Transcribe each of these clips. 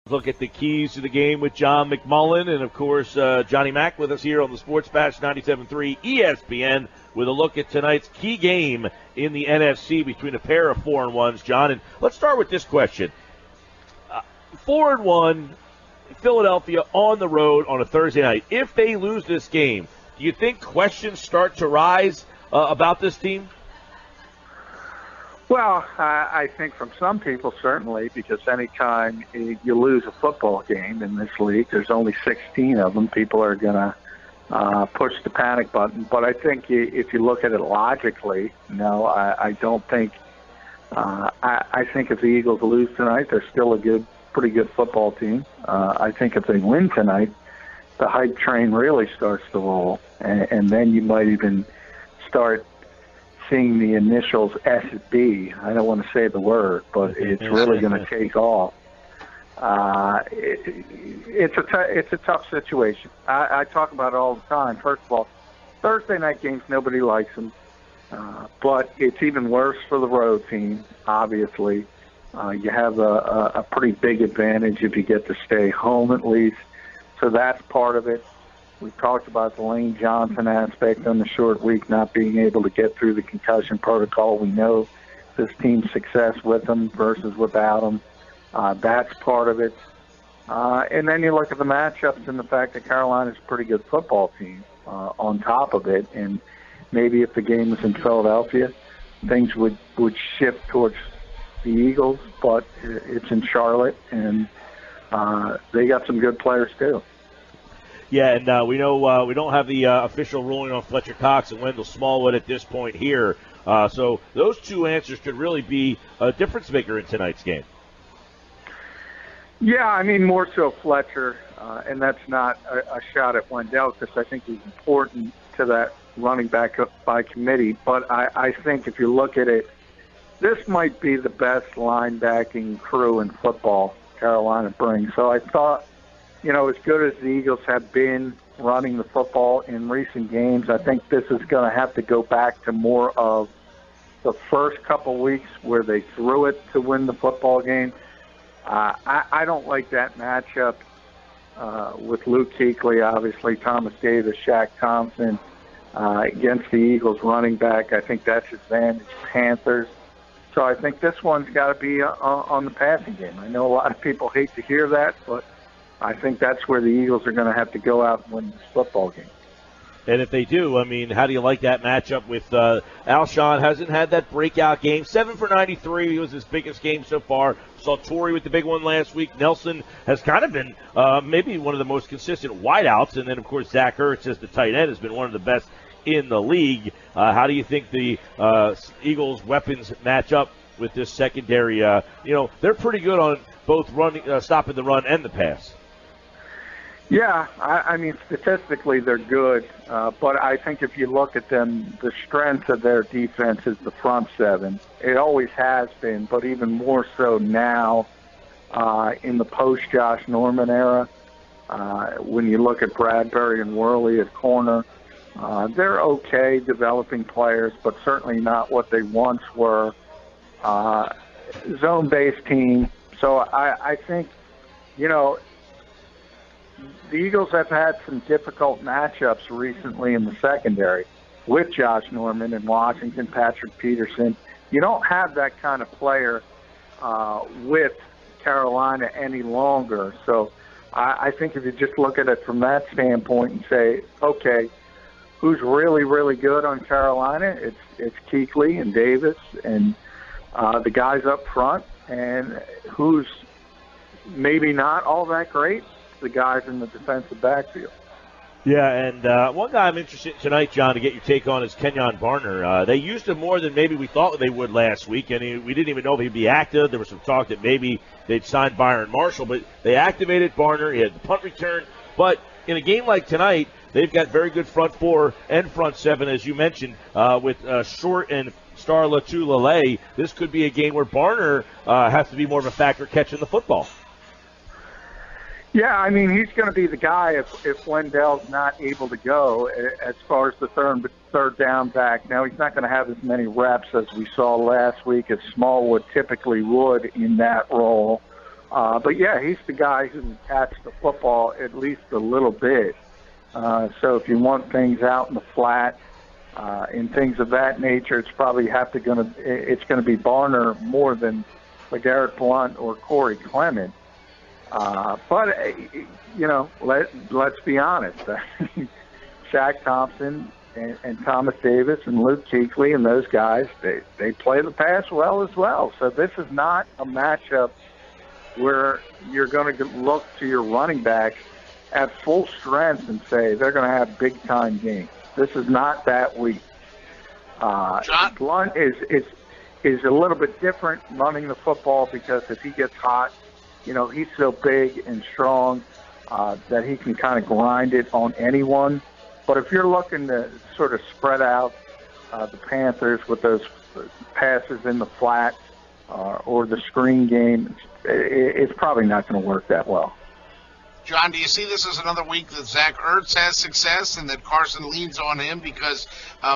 Look at the keys to the game with John McMullen and, of course, Johnny Mack with us here on the Sports Bash 97.3 ESPN with a look at tonight's key game in the NFC between a pair of 4-1s, John. And let's start with this question. 4-1, Philadelphia on the road on a Thursday night. If they lose this game, do you think questions start to rise about this team? Well, I think from some people, certainly, because anytime you lose a football game in this league, there's only 16 of them, people are going to push the panic button. But I think if you look at it logically, no, I don't think I think if the Eagles lose tonight, they're still a pretty good football team. I think if they win tonight, the hype train really starts to roll, and then you might even start seeing the initials SB. I don't want to say the word, but it's really going to take off. It's a tough situation. I talk about it all the time. First of all, Thursday night games, nobody likes them. But it's even worse for the road team, obviously. You have a pretty big advantage if you get to stay home at least. So that's part of it. We talked about the Lane Johnson aspect on the short week, not being able to get through the concussion protocol. We know this team's success with him versus without him. That's part of it. And then you look at the matchups and the fact that Carolina's a pretty good football team on top of it. And maybe if the game was in Philadelphia, things would shift towards the Eagles, but it's in Charlotte, and they got some good players too. Yeah, and we know we don't have the official ruling on Fletcher Cox and Wendell Smallwood at this point here. So those two answers could really be a difference maker in tonight's game. Yeah, I mean, more so Fletcher, and that's not a shot at Wendell because I think he's important to that running back by committee. But I think if you look at it, this might be the best linebacking crew in football Carolina brings. So I thought, as good as the Eagles have been running the football in recent games, I think this is going to have to go back to more of the first couple weeks where they threw it to win the football game. I don't like that matchup with Luke Kuechly, obviously, Thomas Davis, Shaq Thompson against the Eagles running back. I think that's advantage Panthers. So I think this one's got to be on the passing game. I know a lot of people hate to hear that, but I think that's where the Eagles are going to have to go out and win this football game. And if they do, I mean, how do you like that matchup with Alshon? Hasn't had that breakout game. 7 for 93. He was his biggest game so far. Saw Torrey with the big one last week. Nelson has kind of been maybe one of the most consistent wideouts. And then, of course, Zach Ertz as the tight end has been one of the best in the league. How do you think the Eagles' weapons match up with this secondary? They're pretty good on both running, stopping the run and the pass. Yeah, I mean, statistically they're good, but I think if you look at them, the strength of their defense is the front seven. It always has been, but even more so now in the post-Josh Norman era. When you look at Bradbury and Worley at corner, they're okay developing players, but certainly not what they once were. Zone-based team. So I think, the Eagles have had some difficult matchups recently in the secondary with Josh Norman and Washington, Patrick Peterson. You don't have that kind of player with Carolina any longer. So I think if you just look at it from that standpoint and say, okay, who's really, really good on Carolina? It's Kuechly and Davis and the guys up front, and who's maybe not all that great? The guys in the defensive backfield. Yeah, and one guy I'm interested in tonight, John, to get your take on is Kenyon Barner. They used him more than maybe we thought they would last week, and we didn't even know if he'd be active. There was some talk that maybe they'd sign Byron Marshall, but they activated Barner. He had the punt return. But in a game like tonight, they've got very good front four and front seven, as you mentioned, with Short and Star Latulele. This could be a game where Barner has to be more of a factor catching the football. Yeah, I mean, he's going to be the guy if Wendell's not able to go as far as the third down back. Now, he's not going to have as many reps as we saw last week as Smallwood typically would in that role. But, yeah, he's the guy who can catch the football at least a little bit. So if you want things out in the flat and things of that nature, it's probably going to be Barner more than LeGarrette Blount or Corey Clement. But, let's be honest. Shaq Thompson and Thomas Davis and Luke Kuechly and those guys, they play the pass well as well. So this is not a matchup where you're going to look to your running backs at full strength and say they're going to have big-time games. This is not that week. Blount is a little bit different running the football because if he gets hot, he's so big and strong that he can kind of grind it on anyone. But if you're looking to sort of spread out the Panthers with those passes in the flat or the screen game, it's probably not going to work that well. John, do you see this as another week that Zach Ertz has success and that Carson leans on him? Because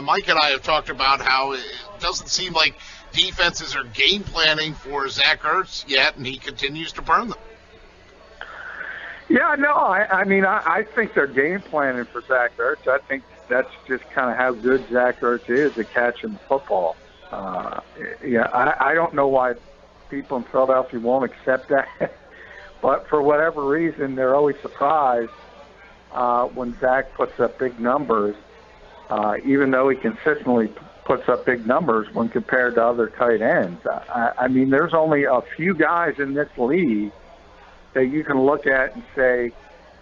Mike and I have talked about how it doesn't seem like defenses are game planning for Zach Ertz yet, and he continues to burn them. Yeah, no, I think they're game planning for Zach Ertz. I think that's just kind of how good Zach Ertz is at catching the football. I don't know why people in Philadelphia won't accept that. But for whatever reason, they're always surprised when Zach puts up big numbers, even though he consistently puts up big numbers when compared to other tight ends. There's only a few guys in this league that you can look at and say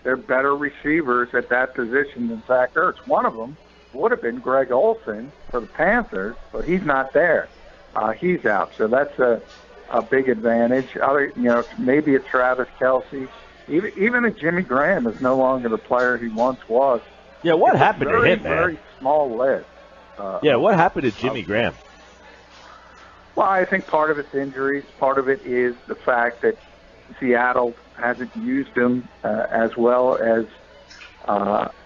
they're better receivers at that position than Zach Ertz. One of them would have been Greg Olsen for the Panthers, but he's not there. He's out. So that's a big advantage. Maybe a Travis Kelce. Even a Jimmy Graham is no longer the player he once was. Yeah, what happened to him, man? Very small list. What happened to Jimmy Graham? Well, I think part of it's injuries. Part of it is the fact that Seattle hasn't used him as well as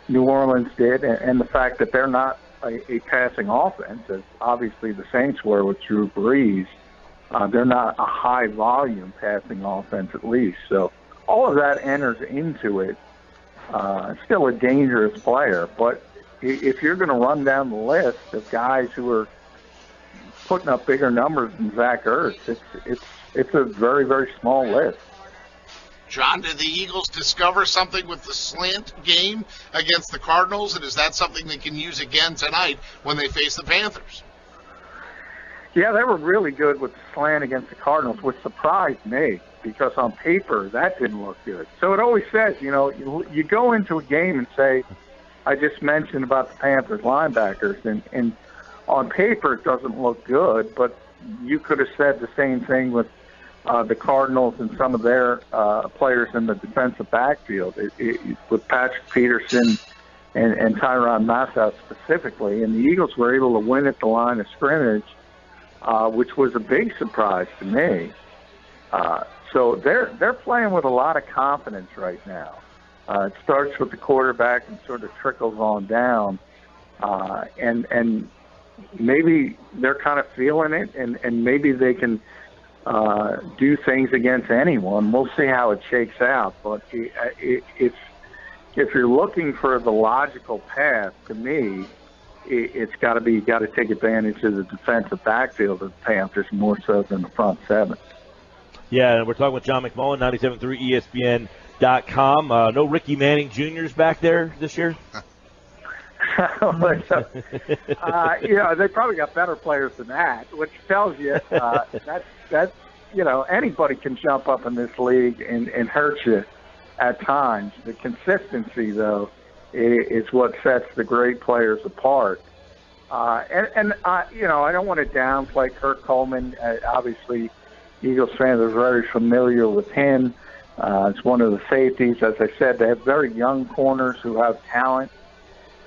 New Orleans did, and the fact that they're not a passing offense, as obviously the Saints were with Drew Brees. They're not a high-volume passing offense, at least. So all of that enters into it. Still a dangerous player, but if you're going to run down the list of guys who are putting up bigger numbers than Zach Ertz, it's a very, very small list. John, did the Eagles discover something with the slant game against the Cardinals, and is that something they can use again tonight when they face the Panthers? Yeah, they were really good with the slant against the Cardinals, which surprised me because on paper that didn't look good. So it always says, you go into a game and say, I just mentioned about the Panthers linebackers, and on paper it doesn't look good, but you could have said the same thing with the Cardinals and some of their players in the defensive backfield, with Patrick Peterson and Tyrann Mathieu specifically. And the Eagles were able to win at the line of scrimmage, which was a big surprise to me. So they're playing with a lot of confidence right now. It starts with the quarterback and sort of trickles on down. And maybe they're kind of feeling it, and maybe they can do things against anyone. We'll see how it shakes out. But if you're looking for the logical path, to me, it's got to be, you got to take advantage of the defensive backfield of the Panthers more so than the front seven. Yeah, and we're talking with John McMullen, 97.3 ESPN.com. No Ricky Manning Jr.'s back there this year? They probably got better players than that, which tells you that anybody can jump up in this league and hurt you at times. The consistency, though, is what sets the great players apart. I don't want to downplay Kurt Coleman. Obviously, Eagles fans are very familiar with him. It's one of the safeties. As I said, they have very young corners who have talent.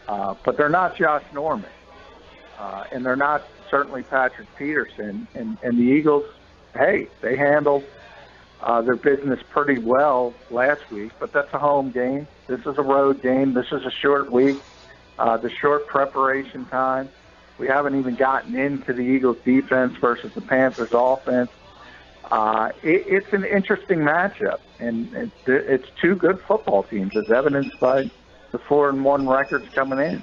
But they're not Josh Norman, and they're not certainly Patrick Peterson. And the Eagles, hey, they handled their business pretty well last week, but that's a home game. This is a road game. This is a short week, the short preparation time. We haven't even gotten into the Eagles' defense versus the Panthers' offense. It's an interesting matchup, and it's two good football teams, as evidenced by the 4-1 records coming in.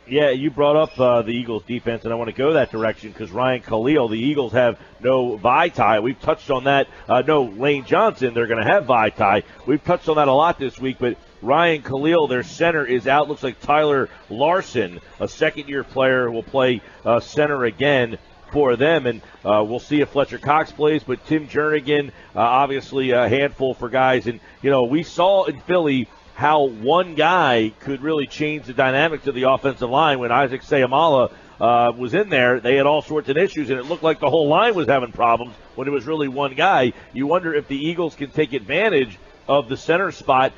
Yeah, you brought up the Eagles' defense, and I want to go that direction because Ryan Khalil, the Eagles have no Vaitai. We've touched on that. No Lane Johnson, they're going to have Vaitai. We've touched on that a lot this week, but Ryan Khalil, their center, is out. Looks like Tyler Larson, a second-year player, will play center again for them, and we'll see if Fletcher Cox plays, but Tim Jernigan, obviously a handful for guys. And, we saw in Philly how one guy could really change the dynamics of the offensive line. When Isaac Seumalo was in there, they had all sorts of issues, and it looked like the whole line was having problems when it was really one guy. You wonder if the Eagles can take advantage of the center spot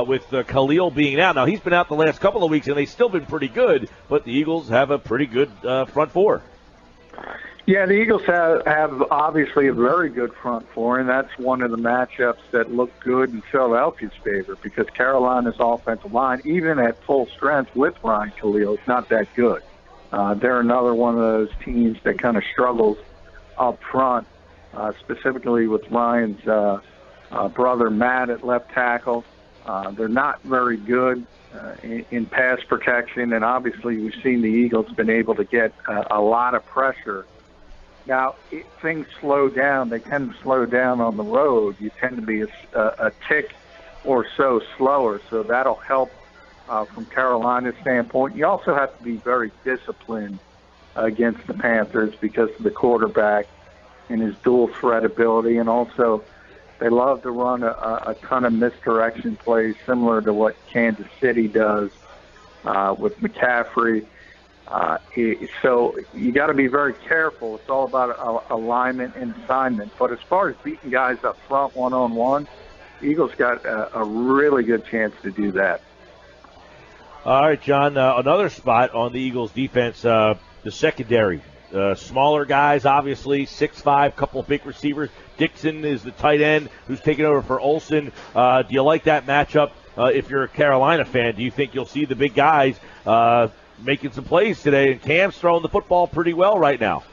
with Khalil being out. Now, he's been out the last couple of weeks, and they've still been pretty good, but the Eagles have a pretty good front four. Yeah, the Eagles have obviously a very good front four, and that's one of the matchups that look good in Philadelphia's favor because Carolina's offensive line, even at full strength with Ryan Khalil, is not that good. They're another one of those teams that kind of struggles up front, specifically with Ryan's brother Matt at left tackle. They're not very good in pass protection, and obviously we've seen the Eagles been able to get a lot of pressure. Now, things slow down. They tend to slow down on the road. You tend to be a tick or so slower, so that'll help from Carolina's standpoint. You also have to be very disciplined against the Panthers because of the quarterback and his dual threat ability, and also they love to run a ton of misdirection plays similar to what Kansas City does with McCaffrey. So you got to be very careful. It's all about alignment and assignment. But as far as beating guys up front one-on-one, Eagles got a really good chance to do that. All right, John, another spot on the Eagles' defense, the secondary. Smaller guys, obviously, 6'5", couple of big receivers. Dixon is the tight end who's taking over for Olsen. Do you like that matchup? If you're a Carolina fan, do you think you'll see the big guys making some plays today? And Cam's throwing the football pretty well right now.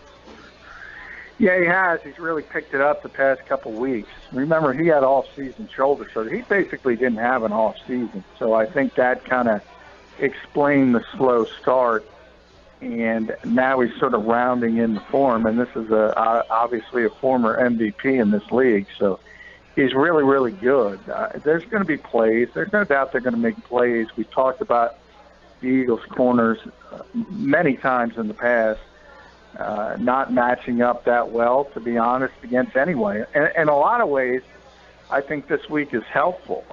Yeah, he has. He's really picked it up the past couple weeks. Remember, he had off-season shoulder surgery. He basically didn't have an off-season. So I think that kind of explained the slow start. And now he's sort of rounding in the form. And this is obviously a former MVP in this league. So he's really, really good. There's going to be plays. There's no doubt they're going to make plays. We've talked about the Eagles' corners many times in the past, not matching up that well, to be honest, against anyone. And in a lot of ways, I think this week is helpful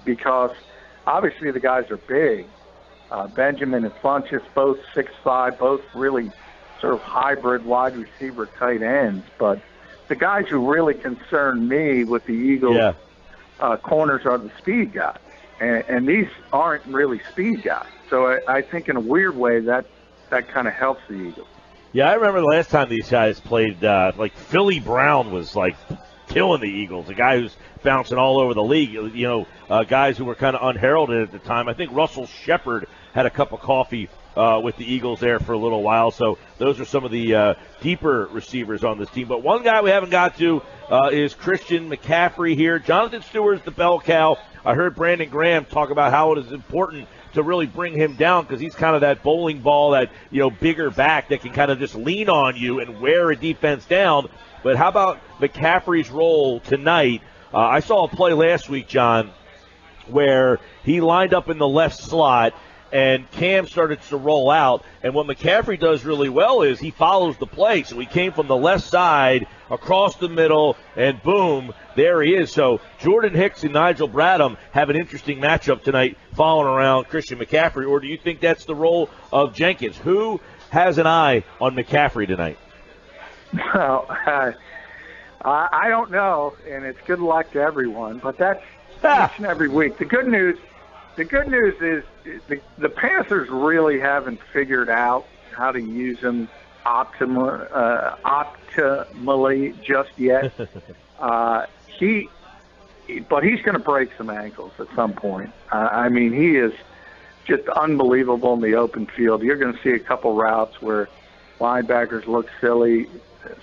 because obviously the guys are big. Benjamin and Funchess, both 6'5", both really sort of hybrid wide receiver tight ends. But the guys who really concern me with the Eagles corners are the speed guys. And these aren't really speed guys. So I think in a weird way that kind of helps the Eagles. Yeah, I remember the last time these guys played, like Philly Brown was like killing the Eagles, a guy who's bouncing all over the league, guys who were kind of unheralded at the time. I think Russell Shepard had a cup of coffee with the Eagles there for a little while. So those are some of the deeper receivers on this team. But one guy we haven't got to is Christian McCaffrey here. Jonathan Stewart's the bell cow. I heard Brandon Graham talk about how it is important to really bring him down because he's kind of that bowling ball, that bigger back that can kind of just lean on you and wear a defense down. But how about McCaffrey's role tonight? I saw a play last week, John, where he lined up in the left slot and Cam started to roll out. And what McCaffrey does really well is he follows the play. So he came from the left side across the middle, and boom, there he is. So Jordan Hicks and Nigel Bradham have an interesting matchup tonight following around Christian McCaffrey. Or do you think that's the role of Jenkins? Who has an eye on McCaffrey tonight? Well, I don't know, and it's good luck to everyone, but that's each and every week. The good news is the Panthers really haven't figured out how to use him optimally just yet. But he's going to break some ankles at some point. I mean, he is just unbelievable in the open field. You're going to see a couple routes where linebackers look silly.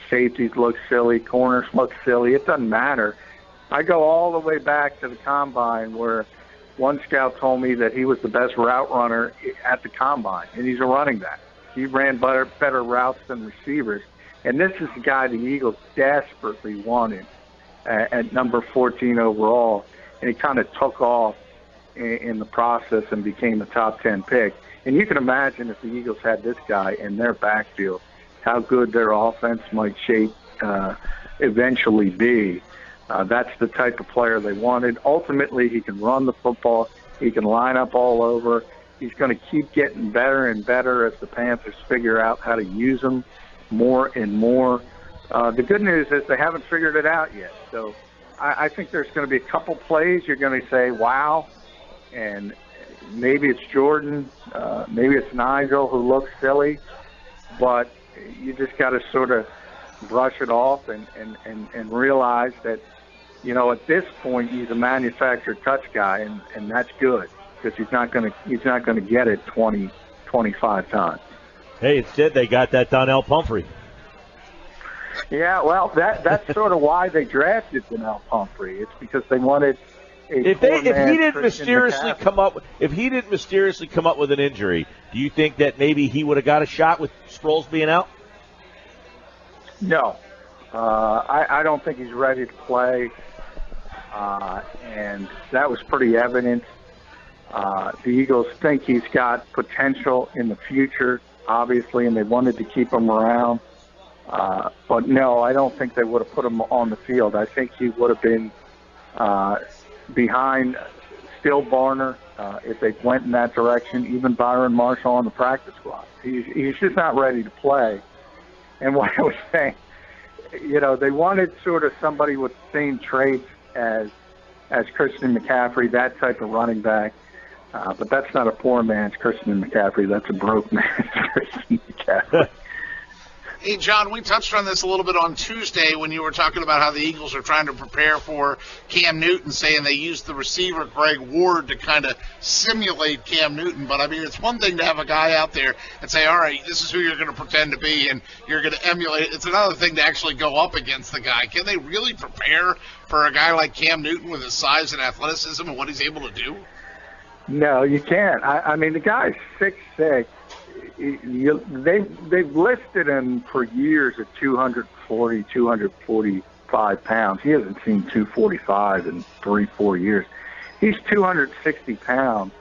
Safeties look silly. Corners look silly. It doesn't matter. I go all the way back to the combine where one scout told me that he was the best route runner at the combine, and he's a running back. He ran better routes than receivers. And this is the guy the Eagles desperately wanted at number 14 overall. And he kind of took off in the process and became a top 10 pick. And you can imagine if the Eagles had this guy in their backfield, how good their offense might shape eventually be. That's the type of player they wanted. Ultimately, he can run the football. He can line up all over. He's going to keep getting better and better as the Panthers figure out how to use him more and more. The good news is they haven't figured it out yet. So I think there's going to be a couple plays you're going to say, wow, and maybe it's Jordan, maybe it's Nigel who looks silly, but you just got to sort of brush it off and realize that, you know, at this point he's a manufactured touch guy, and that's good because he's not going to get it 20, 25 times. Hey, instead they got that Donnell Pumphrey. Yeah, well, that's sort of why they drafted Donnell Pumphrey. It's because they wanted if he didn't mysteriously come up with an injury, do you think that maybe he would have got a shot with Sproles being out? No, I don't think he's ready to play, and that was pretty evident. The Eagles think he's got potential in the future, obviously, and they wanted to keep him around. But no, I don't think they would have put him on the field. I think he would have been behind still Barner if they went in that direction, even Byron Marshall on the practice squad. He's just not ready to play. And what I was saying, you know, they wanted sort of somebody with the same traits as Christian McCaffrey, that type of running back. But that's not a poor man's Christian McCaffrey. That's a broke man's Christian McCaffrey. Hey, John, we touched on this a little bit on Tuesday when you were talking about how the Eagles are trying to prepare for Cam Newton, saying they used the receiver, Greg Ward, to kind of simulate Cam Newton. But, I mean, it's one thing to have a guy out there and say, all right, this is who you're going to pretend to be, and you're going to emulate. It's another thing to actually go up against the guy. Can they really prepare for a guy like Cam Newton with his size and athleticism and what he's able to do? No, you can't. I mean, the guy's 6'6". They've listed him for years at 240, 245 pounds. He hasn't seen 245 in 3-4 years. He's 260 pounds.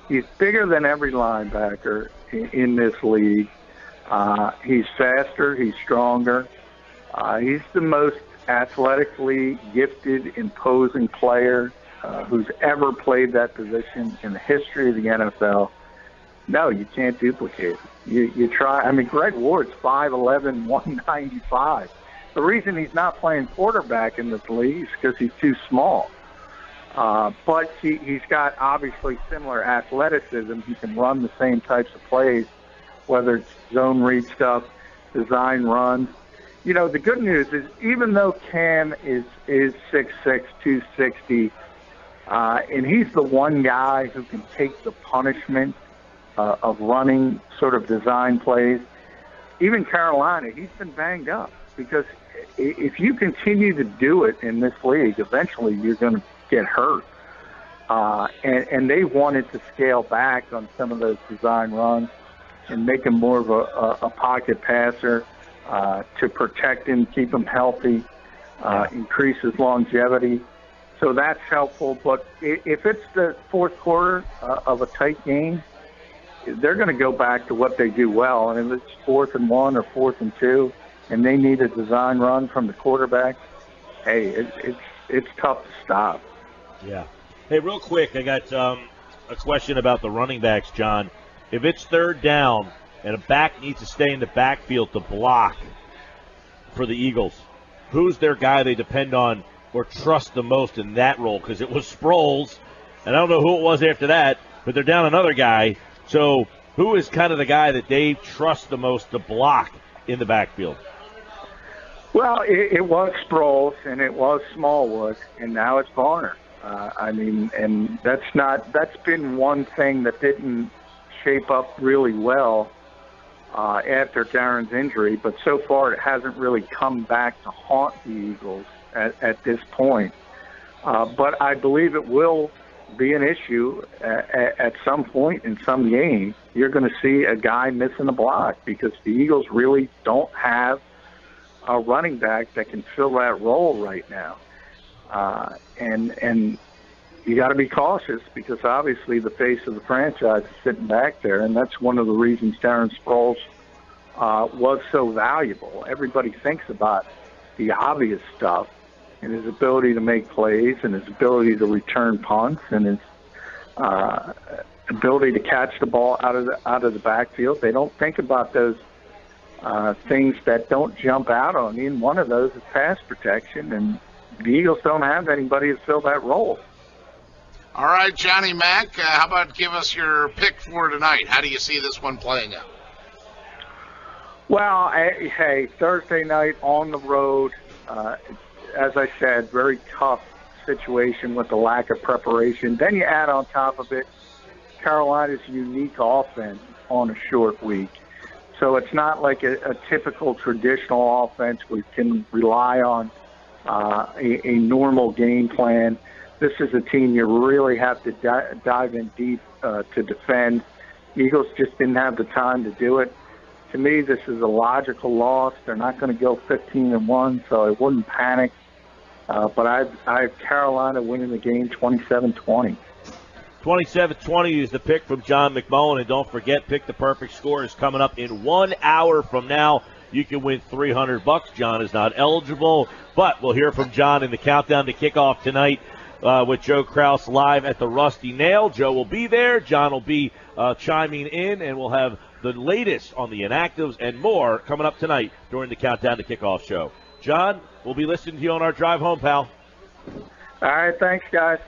He's bigger than every linebacker in this league. He's faster. He's stronger. He's the most athletically gifted, imposing player who's ever played that position in the history of the NFL. No, you can't duplicate it. You try. I mean, Greg Ward's 5'11", 195. The reason he's not playing quarterback in this league is because he's too small. But he's got obviously similar athleticism. He can run the same types of plays, whether it's zone read stuff, design runs. You know, the good news is even though Cam is 6'6", 260, and he's the one guy who can take the punishment of running sort of design plays. Even Carolina, he's been banged up because if you continue to do it in this league, eventually you're going to get hurt. And they wanted to scale back on some of those design runs and make him more of a pocket passer to protect him, keep him healthy, increase his longevity. So that's helpful. But if it's the fourth quarter of a tight game, they're going to go back to what they do well. And if it's 4th and 1 or 4th and 2, and they need a design run from the quarterback, hey, it's tough to stop. Yeah. Hey, real quick, I got a question about the running backs, John. If it's 3rd down and a back needs to stay in the backfield to block for the Eagles, who's their guy they depend on or trust the most in that role? Because it was Sproles, and I don't know who it was after that, but they're down another guy. So who is kind of the guy that they trust the most to block in the backfield? Well, it was Sproles, and it was Smallwood, and now it's Varner. I mean, and that's been one thing that didn't shape up really well after Darren's injury, but so far it hasn't really come back to haunt the Eagles at this point. But I believe it will be an issue at some point in some game. You're going to see a guy missing a block because the Eagles really don't have a running back that can fill that role right now. And you got to be cautious because obviously the face of the franchise is sitting back there, and that's one of the reasons Darren Sproles was so valuable. Everybody thinks about the obvious stuff and his ability to make plays and his ability to return punts and his ability to catch the ball out of the backfield. They don't think about those things that don't jump out on you, and one of those is pass protection, and the Eagles don't have anybody to fill that role. All right, Johnny Mack, how about give us your pick for tonight? How do you see this one playing out? Well, hey, Thursday night on the road, as I said, very tough situation with the lack of preparation. Then you add on top of it Carolina's unique offense on a short week. So it's not like a typical traditional offense where you can rely on a normal game plan. This is a team you really have to dive in deep to defend. Eagles just didn't have the time to do it. To me, this is a logical loss. They're not going to go 15-1, so I wouldn't panic. But I have Carolina winning the game 27-20. 27-20 is the pick from John McMullen. And don't forget, Pick the Perfect Score is coming up in 1 hour from now. You can win $300. John is not eligible, but we'll hear from John in the countdown to kickoff tonight with Joe Kraus live at the Rusty Nail. Joe will be there. John will be chiming in, and we'll have the latest on the inactives and more coming up tonight during the countdown to kickoff show. John, we'll be listening to you on our drive home, pal. All right, thanks, guys.